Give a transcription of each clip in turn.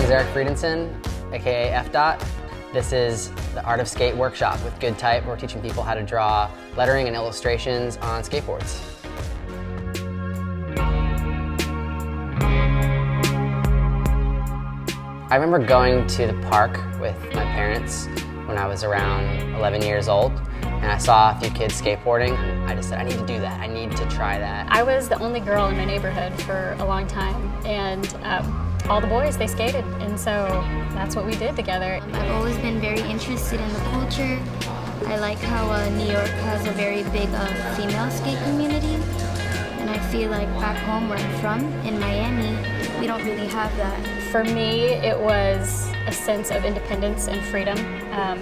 is Eric Friedenson, aka Efdot. This is the Art of Skate workshop with Goodtype. We're teaching people how to draw lettering and illustrations on skateboards. I remember going to the park with my parents when I was around 11 years old, and I saw a few kids skateboarding. I just said, I need to do that. I need to try that. I was the only girl in my neighborhood for a long time, and all the boys, they skated, and so that's what we did together. I've always been very interested in the culture. I like how New York has a very big female skate community, and I feel like back home where I'm from, in Miami, we don't really have that. For me, it was a sense of independence and freedom,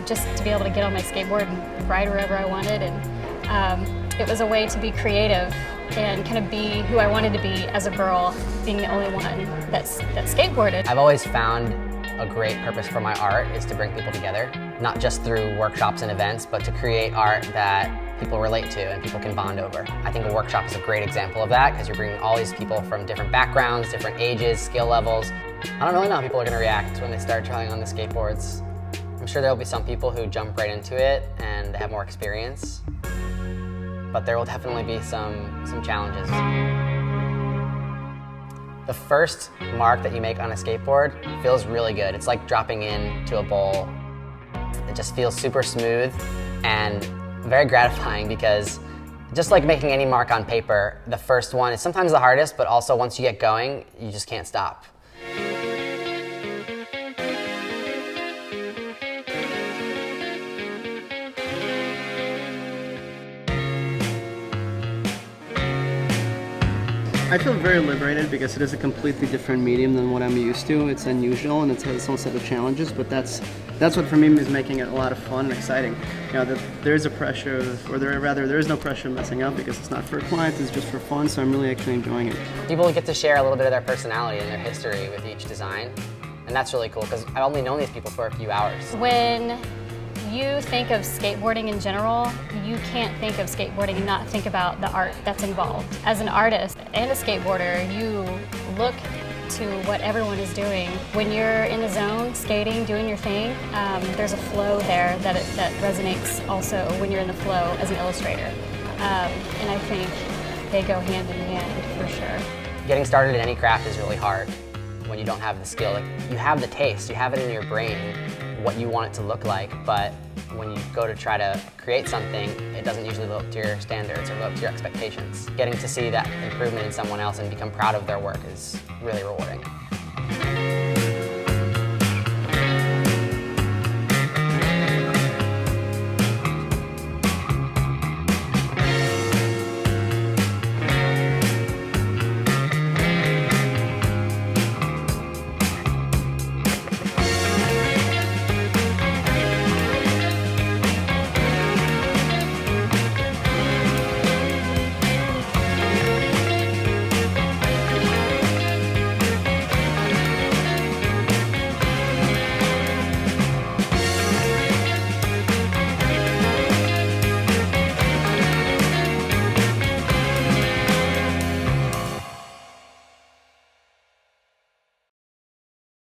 just to be able to get on my skateboard and ride wherever I wanted, and it was a way to be creative and kind of be who I wanted to be as a girl, being the only one that skateboarded. I've always found a great purpose for my art is to bring people together, not just through workshops and events, but to create art that people relate to and people can bond over. I think a workshop is a great example of that because you're bringing all these people from different backgrounds, different ages, skill levels. I don't really know how people are going to react when they start trying on the skateboards. I'm sure there'll be some people who jump right into it and have more experience, but there will definitely be some challenges. The first mark that you make on a skateboard feels really good. It's like dropping into a bowl. It just feels super smooth and very gratifying because just like making any mark on paper, the first one is sometimes the hardest, but also once you get going, you just can't stop. I feel very liberated because it is a completely different medium than what I'm used to. It's unusual and it has its own set of challenges, but that's what for me is making it a lot of fun and exciting. You know, that there is a pressure, or there is no pressure of messing up because it's not for a client, it's just for fun, so I'm really actually enjoying it. People get to share a little bit of their personality and their history with each design, and that's really cool because I've only known these people for a few hours. When you think of skateboarding in general, you can't think of skateboarding and not think about the art that's involved. As an artist and a skateboarder, you look to what everyone is doing. When you're in the zone, skating, doing your thing, there's a flow there that resonates also when you're in the flow as an illustrator. And I think they go hand in hand for sure. Getting started in any craft is really hard when you don't have the skill. Like, you have the taste, you have it in your brain, what you want it to look like, but when you go to try to create something, it doesn't usually live up to your standards or live up to your expectations. Getting to see that improvement in someone else and become proud of their work is really rewarding.